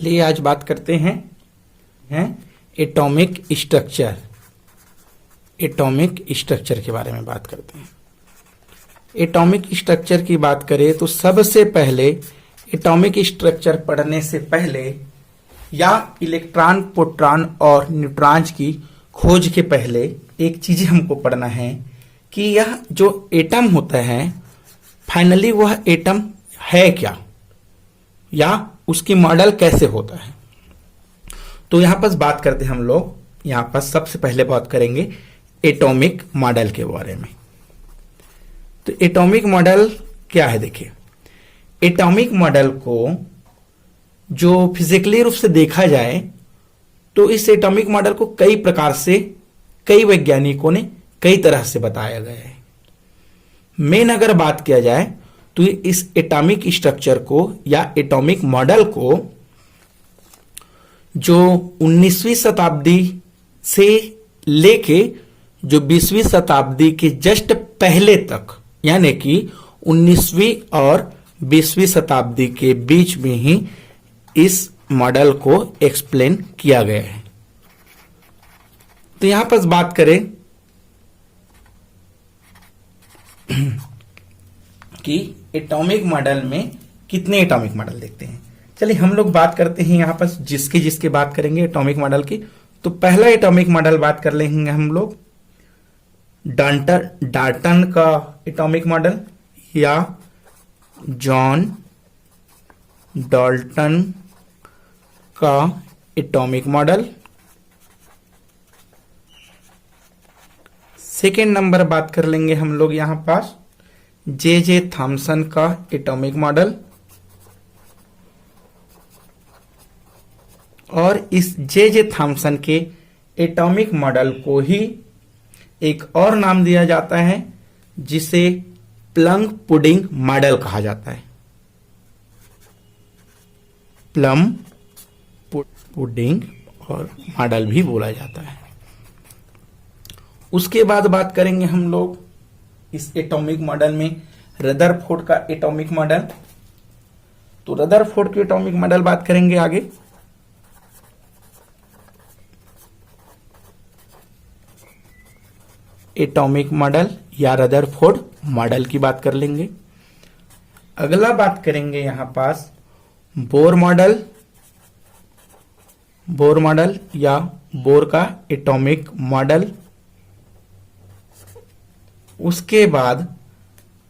चलिए आज बात करते हैं एटॉमिक स्ट्रक्चर। एटॉमिक स्ट्रक्चर के बारे में बात करते हैं। एटॉमिक स्ट्रक्चर की बात करें तो सबसे पहले एटॉमिक स्ट्रक्चर पढ़ने से पहले या इलेक्ट्रॉन, प्रोटॉन और न्यूट्रॉन्स की खोज के पहले एक चीज हमको पढ़ना है कि यह जो एटम होता है फाइनली वह एटम है क्या या उसकी मॉडल कैसे होता है। तो यहां पर बात करते हैं हम लोग, यहां पर सबसे पहले बात करेंगे एटॉमिक मॉडल के बारे में। तो एटॉमिक मॉडल क्या है, देखिए एटॉमिक मॉडल को जो फिजिकली रूप से देखा जाए तो इस एटॉमिक मॉडल को कई प्रकार से कई वैज्ञानिकों ने कई तरह से बताया गया है। मेन अगर बात किया जाए तो इस एटॉमिक स्ट्रक्चर को या एटॉमिक मॉडल को जो 19वीं शताब्दी से लेके जो 20वीं शताब्दी के जस्ट पहले तक, यानी कि 19वीं और 20वीं शताब्दी के बीच में ही इस मॉडल को एक्सप्लेन किया गया है। तो यहां पर बात करें कि एटॉमिक मॉडल में कितने एटॉमिक मॉडल देखते हैं। चलिए हम लोग बात करते हैं यहां पर जिसके बात करेंगे एटॉमिक मॉडल की। तो पहला एटॉमिक मॉडल बात कर लेंगे हम लोग डाल्टन का एटॉमिक मॉडल या जॉन डाल्टन का एटॉमिक मॉडल। सेकेंड नंबर बात कर लेंगे हम लोग यहां पास जे थॉमसन का एटॉमिक मॉडल। और इस जे थॉमसन के एटॉमिक मॉडल को ही एक और नाम दिया जाता है जिसे प्लम पुडिंग मॉडल कहा जाता है। प्लम पुडिंग और मॉडल भी बोला जाता है। उसके बाद बात करेंगे हम लोग इस एटॉमिक मॉडल में रदरफोर्ड का एटॉमिक मॉडल। तो रदरफोर्ड के एटॉमिक मॉडल बात करेंगे आगे। एटॉमिक मॉडल या रदरफोर्ड मॉडल की बात कर लेंगे। अगला बात करेंगे यहां पास बोर मॉडल। बोर मॉडल या बोर का एटॉमिक मॉडल। उसके बाद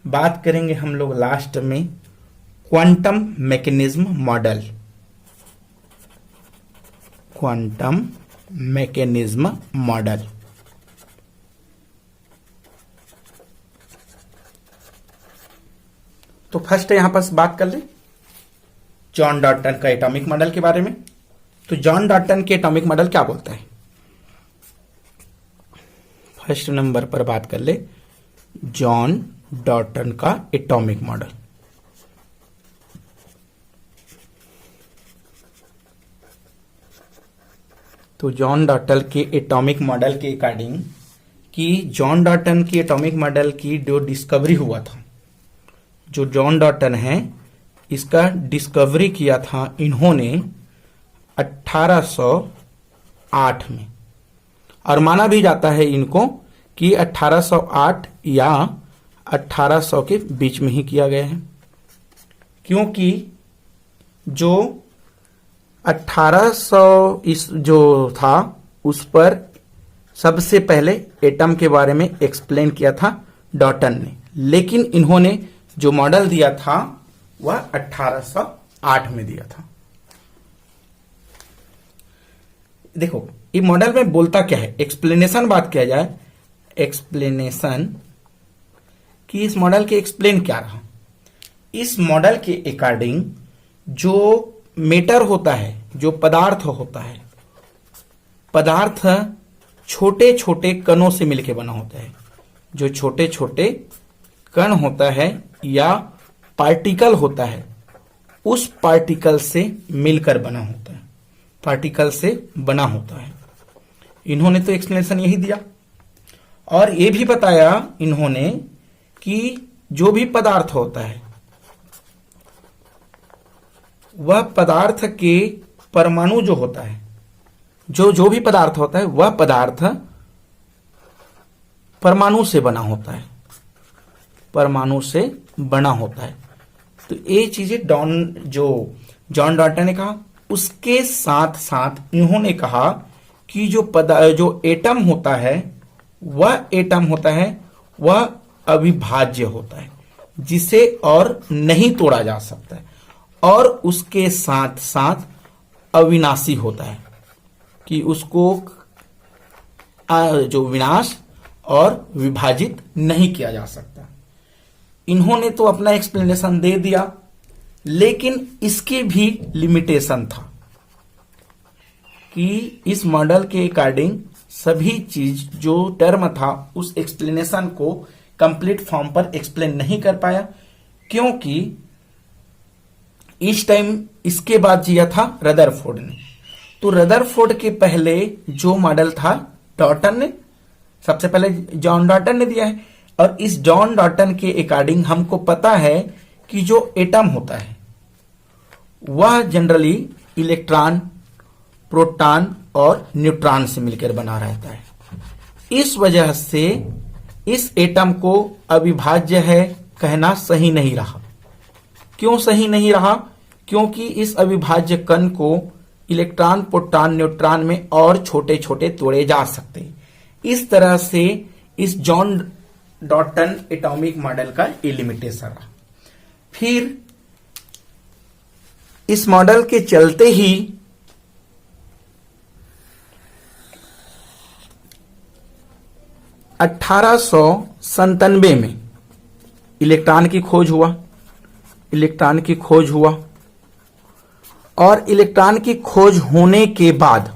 बात करेंगे हम लोग लास्ट में quantum mechanism model. Quantum mechanism model. तो फर्स्ट यहां पर बात कर ले जॉन डाल्टन का एटॉमिक मॉडल के बारे में। तो जॉन डाल्टन के एटॉमिक मॉडल क्या बोलता है। फर्स्ट नंबर पर बात कर ले जॉन डाल्टन का एटॉमिक मॉडल। तो जॉन डाल्टन के एटॉमिक मॉडल के अकॉर्डिंग कि जॉन डाल्टन की एटॉमिक मॉडल की जो डिस्कवरी हुआ था, जो जॉन डाल्टन है इसका डिस्कवरी किया था इन्होंने 1808 में। और माना भी जाता है इनको कि 1808 या 1800 के बीच में ही किया गया है, क्योंकि जो 1800 इस जो था उस पर सबसे पहले एटम के बारे में एक्सप्लेन किया था डाल्टन ने, लेकिन इन्होंने जो मॉडल दिया था वह 1808 में दिया था। देखो ये मॉडल में बोलता क्या है, एक्सप्लेनेशन बात किया जाए, एक्सप्लेनेशन कि इस मॉडल के एक्सप्लेन क्या रहा। इस मॉडल के अकॉर्डिंग जो मैटर होता है, जो पदार्थ होता है, पदार्थ छोटे छोटे कणों से मिलकर बना होता है। जो छोटे छोटे कण होता है या पार्टिकल होता है उस पार्टिकल से मिलकर बना होता है, पार्टिकल से बना होता है। इन्होंने तो एक्सप्लेनेशन यही दिया और ये भी बताया इन्होंने कि जो भी पदार्थ होता है वह पदार्थ के परमाणु जो होता है, जो भी पदार्थ होता है, वह पदार्थ परमाणु से बना होता है, परमाणु से बना होता है। तो ये चीजें जॉन डॉल्टन ने कहा। उसके साथ साथ इन्होंने कहा कि जो एटम होता है, वह अविभाज्य होता है, जिसे और नहीं तोड़ा जा सकता है, और उसके साथ साथ अविनाशी होता है, कि उसको जो विनाश और विभाजित नहीं किया जा सकता। इन्होंने तो अपना एक्सप्लेनेशन दे दिया, लेकिन इसके भी लिमिटेशन था कि इस मॉडल के अकॉर्डिंग सभी चीज जो टर्म था उस एक्सप्लेनेशन को कंप्लीट फॉर्म पर एक्सप्लेन नहीं कर पाया, क्योंकि इस टाइम इसके बाद दिया था रदरफोर्ड ने। तो रदरफोर्ड के पहले जो मॉडल था डॉल्टन ने, सबसे पहले जॉन डॉल्टन ने दिया है। और इस जॉन डॉल्टन के अकॉर्डिंग हमको पता है कि जो एटम होता है वह जनरली इलेक्ट्रॉन, प्रोटॉन और न्यूट्रॉन से मिलकर बना रहता है। इस वजह से इस एटम को अविभाज्य है कहना सही नहीं रहा। क्यों सही नहीं रहा? क्योंकि इस अविभाज्य कण को इलेक्ट्रॉन, प्रोटॉन, न्यूट्रॉन में और छोटे छोटे तोड़े जा सकते हैं। इस तरह से इस जॉन डॉल्टन एटॉमिक मॉडल का ये लिमिटेशन रहा। फिर इस मॉडल के चलते ही 1897 में इलेक्ट्रॉन की खोज हुआ। और इलेक्ट्रॉन की खोज होने के बाद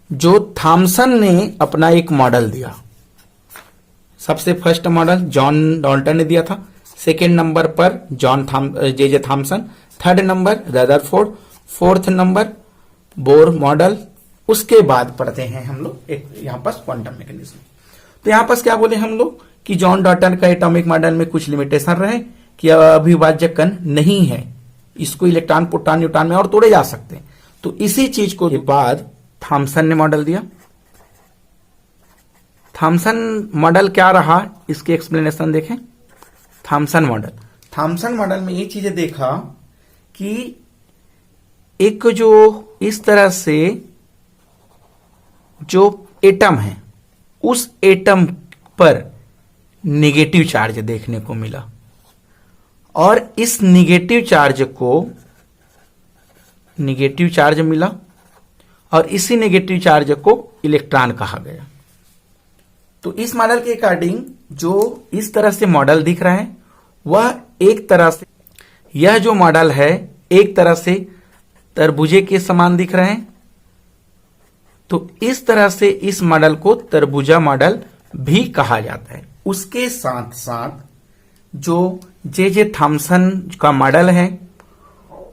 जो थॉमसन ने अपना एक मॉडल दिया, सबसे फर्स्ट मॉडल जॉन डॉल्टन ने दिया था, सेकेंड नंबर पर J Thomson, third number Rutherford, fourth number Bohr model. उसके बाद पढ़ते हैं हम लोग एक यहां पर क्वांटम मैकेनिज्म। तो यहां पर क्या बोले हम लोग कि जॉन डॉल्टन का एटॉमिक मॉडल में कुछ लिमिटेशन रहे कि अविभाज्य कण नहीं है, इसको इलेक्ट्रॉन, प्रोटॉन, न्यूट्रॉन में और तोड़े जा सकते हैं। तो इसी चीज को बाद थॉमसन ने मॉडल दिया। थॉमसन मॉडल क्या रहा, इसके एक्सप्लेनेशन देखें। थॉमसन मॉडल में ये चीजें देखा कि एक जो इस तरह से जो एटम है उस एटम पर नेगेटिव चार्ज देखने को मिला, और इस नेगेटिव चार्ज मिला, और इसी नेगेटिव चार्ज को इलेक्ट्रॉन कहा गया। तो इस मॉडल के अकॉर्डिंग जो इस तरह से मॉडल दिख रहा है वह एक तरह से, यह जो मॉडल है एक तरह से तरबूजे के समान दिख रहे हैं। तो इस तरह से इस मॉडल को तरबूजा मॉडल भी कहा जाता है। उसके साथ साथ जो जे थॉमसन का मॉडल है,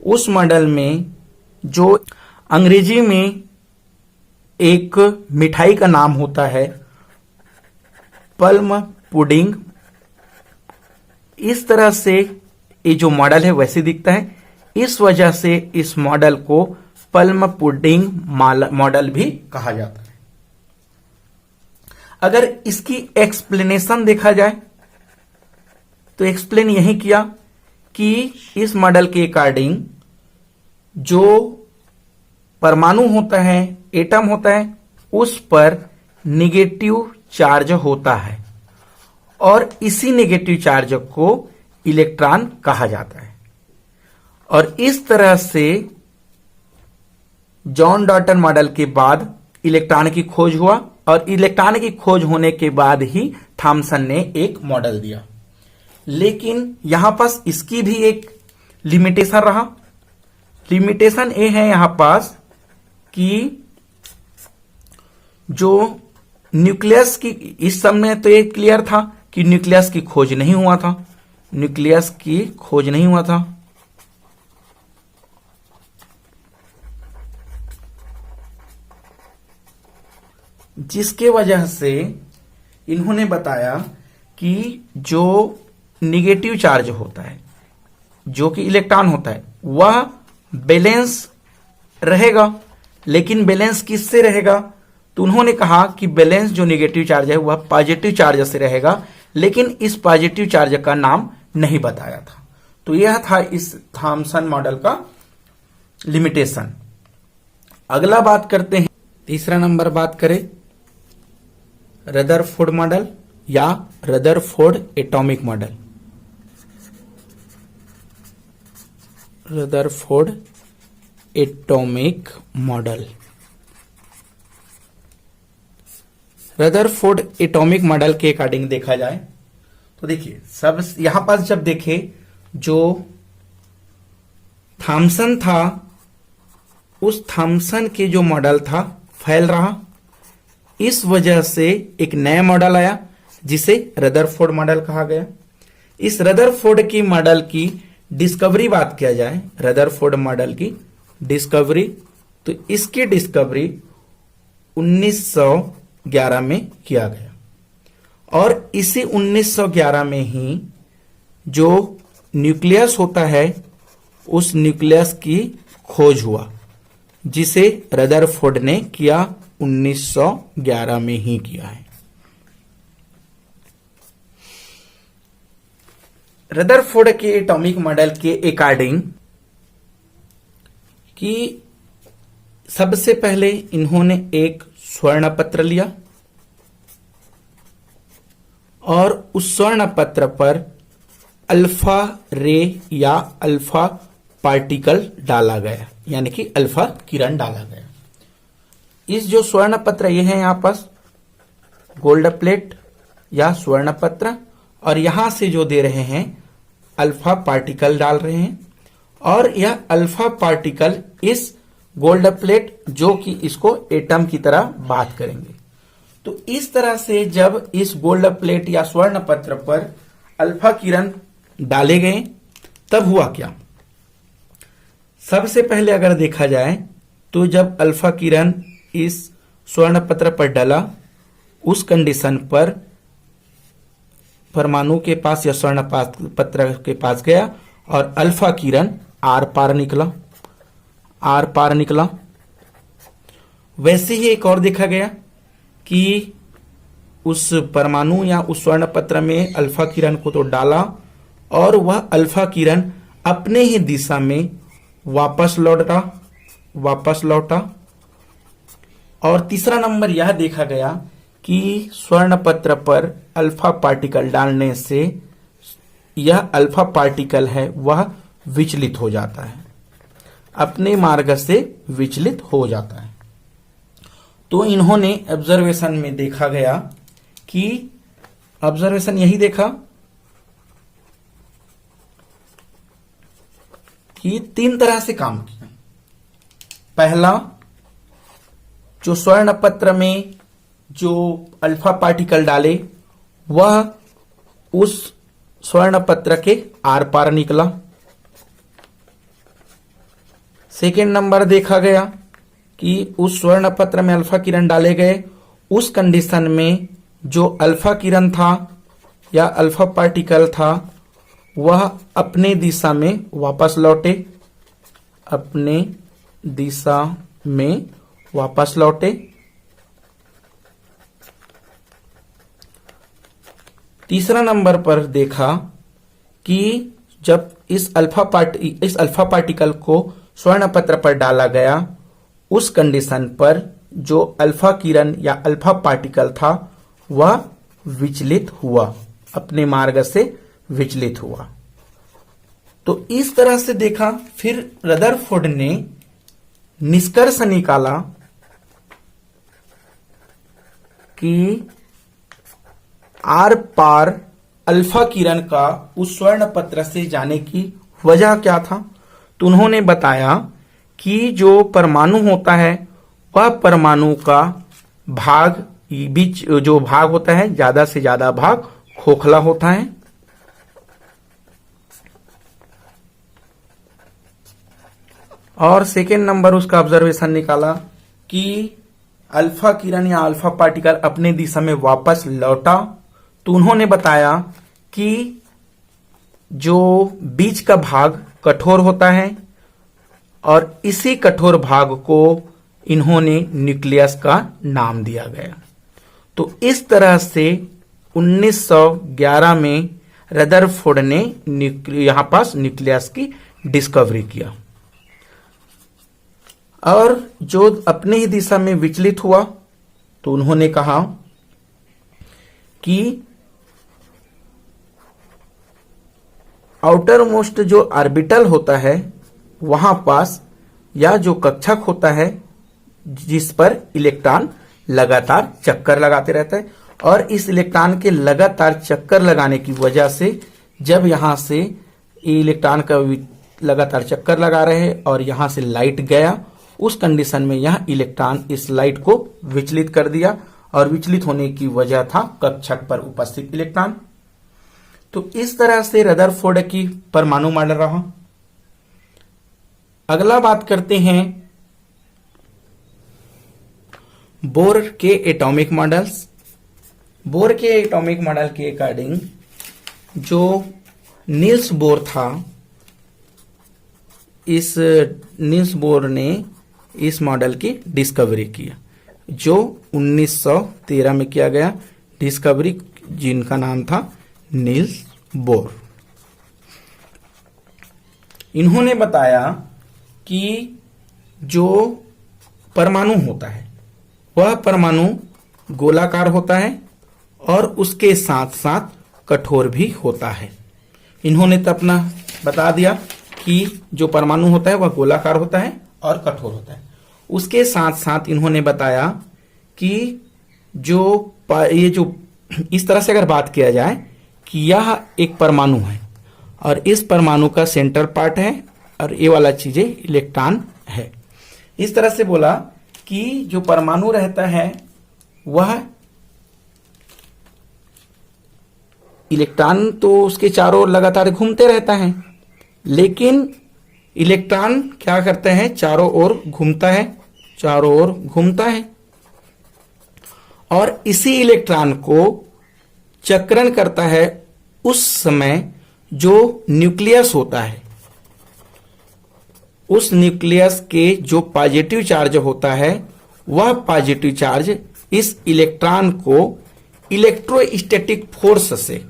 उस मॉडल में जो अंग्रेजी में एक मिठाई का नाम होता है प्लम पुडिंग, इस तरह से ये जो मॉडल है वैसे दिखता है। इस वजह से इस मॉडल को प्लम पुडिंग मॉडल भी कहा जाता है। अगर इसकी एक्सप्लेनेशन देखा जाए तो एक्सप्लेन यही किया कि इस मॉडल के अकॉर्डिंग जो परमाणु होता है, एटम होता है, उस पर नेगेटिव चार्ज होता है, और इसी नेगेटिव चार्ज को इलेक्ट्रॉन कहा जाता है। और इस तरह से जॉन डॉल्टन मॉडल के बाद इलेक्ट्रॉन की खोज हुआ, और इलेक्ट्रॉन की खोज होने के बाद ही थॉमसन ने एक मॉडल दिया। लेकिन यहां पास इसकी भी एक लिमिटेशन रहा। लिमिटेशन ये है यहां पास कि जो न्यूक्लियस की, इस समय तो ये क्लियर था कि न्यूक्लियस की खोज नहीं हुआ था। जिसके वजह से इन्होंने बताया कि जो नेगेटिव चार्ज होता है, जो कि इलेक्ट्रॉन होता है, वह बैलेंस रहेगा, लेकिन बैलेंस किससे रहेगा? तो उन्होंने कहा कि बैलेंस जो नेगेटिव चार्ज है वह पॉजिटिव चार्ज से रहेगा, लेकिन इस पॉजिटिव चार्ज का नाम नहीं बताया था। तो यह था इस थॉमसन मॉडल का लिमिटेशन। अगला बात करते हैं, तीसरा नंबर बात करें रदरफोर्ड मॉडल या Rutherford atomic model. Rutherford atomic model. Rutherford atomic model के अकॉर्डिंग देखा जाए तो देखिए, सब यहां पास जब देखे जो थॉमसन था, उस थॉमसन के जो मॉडल था फैल रहा, इस वजह से एक नया मॉडल आया जिसे रदरफोर्ड मॉडल कहा गया। इस रदरफोर्ड की मॉडल की डिस्कवरी बात किया जाए, रदरफोर्ड मॉडल की डिस्कवरी, तो इसकी डिस्कवरी 1911 में किया गया और इसी 1911 में ही जो न्यूक्लियस होता है उस न्यूक्लियस की खोज हुआ, जिसे रदरफोर्ड ने किया 1911 में ही किया है। रदरफोर्ड के एटॉमिक मॉडल के अकॉर्डिंग कि सबसे पहले इन्होंने एक स्वर्ण पत्र लिया और उस स्वर्ण पत्र पर अल्फा रे या अल्फा पार्टिकल डाला गया, यानी कि अल्फा किरण डाला गया। इस जो स्वर्ण पत्र ये है यहां पास गोल्ड प्लेट या स्वर्ण पत्र, और यहां से जो दे रहे हैं अल्फा पार्टिकल डाल रहे हैं, और यह अल्फा पार्टिकल इस गोल्ड प्लेट जो कि इसको एटम की तरह बात करेंगे। तो इस तरह से जब इस गोल्ड प्लेट या स्वर्ण पत्र पर अल्फा किरण डाले गए तब हुआ क्या? सबसे पहले अगर देखा जाए तो जब अल्फा किरण इस स्वर्ण पत्र पर डला, उस कंडीशन पर परमाणु के पास या स्वर्ण पत्र के पास गया और अल्फा किरण आर पार निकला। वैसे ही एक और देखा गया कि उस परमाणु या उस स्वर्ण पत्र में अल्फा किरण को तो डाला और वह अल्फा किरण अपने ही दिशा में वापस लौटा। और तीसरा नंबर यह देखा गया कि स्वर्ण पत्र पर अल्फा पार्टिकल डालने से यह अल्फा पार्टिकल है वह विचलित हो जाता है, अपने मार्ग से विचलित हो जाता है। तो इन्होंने ऑब्जर्वेशन में देखा गया कि ऑब्जर्वेशन यही देखा कि 3 तरह से काम किया। पहला, जो स्वर्ण पत्र में जो अल्फा पार्टिकल डाले वह उस स्वर्ण पत्र के आर पार निकला। सेकेंड नंबर देखा गया कि उस स्वर्ण पत्र में अल्फा किरण डाले गए, उस कंडीशन में जो अल्फा किरण था या अल्फा पार्टिकल था वह अपने दिशा में वापस लौटे। तीसरा नंबर पर देखा कि जब इस अल्फा पार्टिकल को स्वर्ण पत्र पर डाला गया, उस कंडीशन पर जो अल्फा किरण या अल्फा पार्टिकल था वह विचलित हुआ, अपने मार्ग से विचलित हुआ। तो इस तरह से देखा। फिर रदरफोर्ड ने निष्कर्ष निकाला कि आर पार अल्फा किरण का उस स्वर्ण पत्र से जाने की वजह क्या था। तो उन्होंने बताया कि जो परमाणु होता है वह परमाणु का भाग बीच जो भाग होता है ज्यादा से ज्यादा भाग खोखला होता है, और सेकेंड नंबर उसका ऑब्जर्वेशन निकाला कि अल्फा किरण या अल्फा पार्टिकल अपने दिशा में वापस लौटा। तो उन्होंने बताया कि जो बीच का भाग कठोर होता है और इसी कठोर भाग को इन्होंने न्यूक्लियस का नाम दिया गया। तो इस तरह से 1911 में रदरफोर्ड ने यहां पास न्यूक्लियस की डिस्कवरी किया। और जो अपने ही दिशा में विचलित हुआ तो उन्होंने कहा कि आउटर मोस्ट जो ऑर्बिटल होता है वहां पास या जो कक्षक होता है जिस पर इलेक्ट्रॉन लगातार चक्कर लगाते रहता है, और इस इलेक्ट्रॉन के लगातार चक्कर लगाने की वजह से जब यहां से इलेक्ट्रॉन का लगातार चक्कर लगा रहे और यहां से लाइट गया, उस कंडीशन में यह इलेक्ट्रॉन इस लाइट को विचलित कर दिया और विचलित होने की वजह था कक्षक पर उपस्थित इलेक्ट्रॉन। तो इस तरह से रदरफोर्ड की परमाणु मॉडल रहा। अगला बात करते हैं बोर के एटॉमिक मॉडल्स। बोर के एटॉमिक मॉडल के अकॉर्डिंग जो नील्स बोर था, इस नील्स बोर ने इस मॉडल की डिस्कवरी की जो 1913 में किया गया, डिस्कवरी जिनका नाम था नील्स बोर। इन्होंने बताया कि जो परमाणु होता है वह परमाणु गोलाकार होता है और उसके साथ साथ कठोर भी होता है। इन्होंने तो अपना बता दिया कि जो परमाणु होता है वह गोलाकार होता है और कठोर होता है। उसके साथ साथ इन्होंने बताया कि ये जो इस तरह से अगर बात किया जाए कि यह एक परमाणु है और इस परमाणु का सेंटर पार्ट है और ये वाला चीजें इलेक्ट्रॉन है। इस तरह से बोला कि जो परमाणु रहता है वह इलेक्ट्रॉन तो उसके चारों ओर लगातार घूमते रहता है, लेकिन इलेक्ट्रॉन क्या करते हैं, चारों ओर घूमता है, चारों ओर घूमता है और इसी इलेक्ट्रॉन को चक्रण करता है उस समय जो न्यूक्लियस होता है, उस न्यूक्लियस के जो पॉजिटिव चार्ज होता है वह पॉजिटिव चार्ज इस इलेक्ट्रॉन को इलेक्ट्रोस्टैटिक फोर्स से,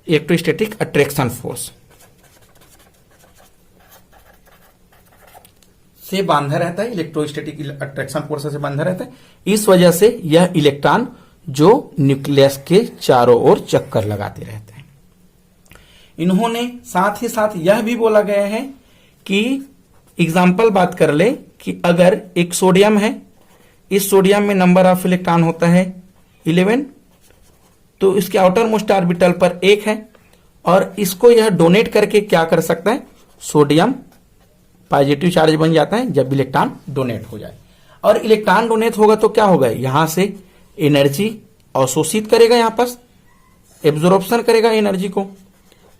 इलेक्ट्रोस्टैटिक अट्रैक्शन फोर्स से बांधा रहता है, इलेक्ट्रोस्टैटिक अट्रैक्शन फोर्स से बांधा रहता है। इस वजह से यह इलेक्ट्रॉन जो न्यूक्लियस के चारों ओर चक्कर लगाते रहते हैं। इन्होंने साथ ही साथ यह भी बोला गया है कि एग्जाम्पल बात कर ले कि अगर एक सोडियम है, इस सोडियम में नंबर ऑफ इलेक्ट्रॉन होता है 11, तो इसके आउटर मोस्ट ऑर्बिटल पर 1 है और इसको यह डोनेट करके क्या कर सकता है, सोडियम पॉजिटिव चार्ज बन जाता है जब इलेक्ट्रॉन डोनेट हो जाए। और इलेक्ट्रॉन डोनेट होगा तो क्या होगा, यहां से एनर्जी अवशोषित करेगा, यहां पास एब्जॉर्प्शन करेगा एनर्जी को।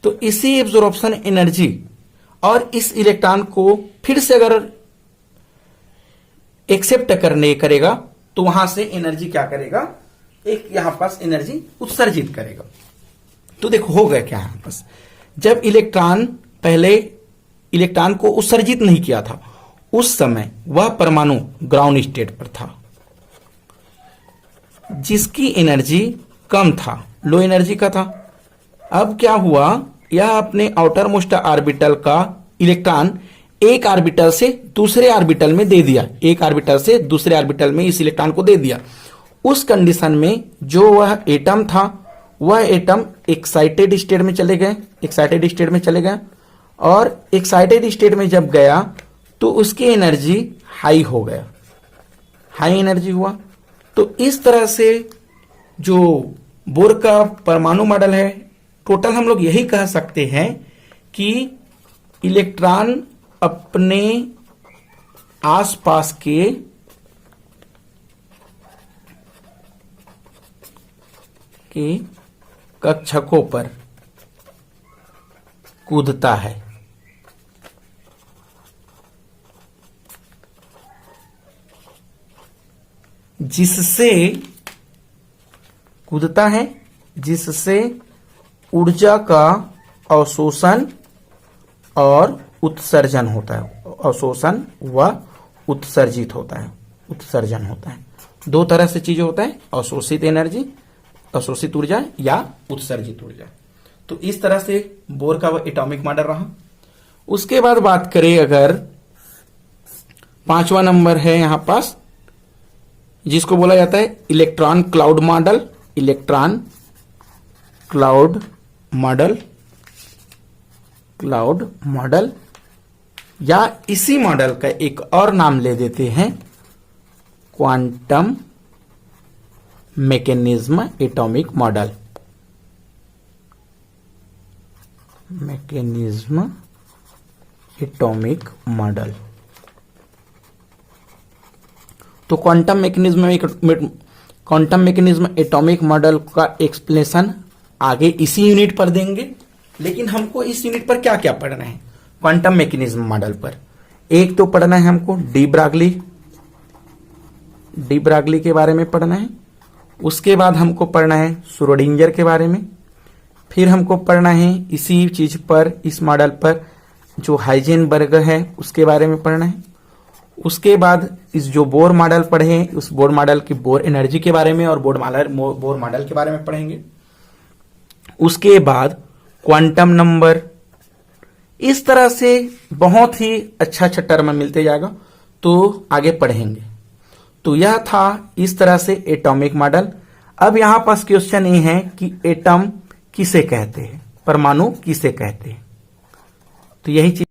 तो इसी एब्जॉर्प्शन एनर्जी और इस इलेक्ट्रॉन को फिर से अगर एक्सेप्ट करेगा तो वहां से एनर्जी क्या करेगा, एक यहां पास एनर्जी उत्सर्जित करेगा। तो देखो हो गया क्या, यहां पास जब इलेक्ट्रॉन पहले इलेक्ट्रॉन को उत्सर्जित नहीं किया था उस समय वह परमाणु ग्राउंड स्टेट पर था जिसकी एनर्जी कम था, लो एनर्जी का था। अब क्या हुआ, यह अपने आउटर मोस्ट ऑर्बिटल का इलेक्ट्रॉन एक ऑर्बिटल से दूसरे ऑर्बिटल में दे दिया, एक ऑर्बिटल से दूसरे ऑर्बिटल में इस इलेक्ट्रॉन को दे दिया। उस कंडीशन में जो वह एटम था वह एटम एक्साइटेड स्टेट में चले गए, और एक्साइटेड स्टेट में जब गया तो उसकी एनर्जी हाई हो गया, हाई एनर्जी हुआ। तो इस तरह से जो बोर का परमाणु मॉडल है, टोटल हम लोग यही कह सकते हैं कि इलेक्ट्रॉन अपने आसपास के कक्षकों पर कूदता है, जिससे ऊर्जा का अवशोषण और उत्सर्जन होता है, अवशोषण व उत्सर्जित होता है, उत्सर्जन होता है। दो तरह से चीजें होता है, अवशोषित एनर्जी, अवशोषित ऊर्जा या उत्सर्जित ऊर्जा। तो इस तरह से बोर का एटॉमिक मॉडल रहा। उसके बाद बात करें अगर 5वां नंबर है यहां पास, जिसको बोला जाता है electron cloud model, electron cloud model, cloud model, या इसी मॉडल का एक और नाम ले देते हैं quantum mechanism atomic model, mechanism atomic model. तो क्वांटम मैकेनिज्म एटॉमिक मॉडल का एक्सप्लेनेशन आगे इसी यूनिट पर देंगे, लेकिन हमको इस यूनिट पर क्या क्या पढ़ना है क्वांटम मैकेनिज्म मॉडल पर। एक तो पढ़ना है हमको डी ब्रागली के बारे में पढ़ना है। उसके बाद हमको पढ़ना है श्रोडिंगर के बारे में। फिर हमको पढ़ना है इसी चीज पर, इस मॉडल पर जो हाइजेनबर्ग है उसके बारे में पढ़ना है। उसके बाद इस जो बोर मॉडल पढ़े, उस बोर मॉडल की बोर एनर्जी के बारे में और बोर मॉडल के बारे में पढ़ेंगे। उसके बाद क्वांटम नंबर, इस तरह से बहुत ही अच्छा अच्छा टर्म मिलते जाएगा, तो आगे पढ़ेंगे। तो यह था इस तरह से एटॉमिक मॉडल। अब यहां पास क्वेश्चन ये है कि एटम किसे कहते हैं, परमाणु किसे कहते हैं। तो यही चीज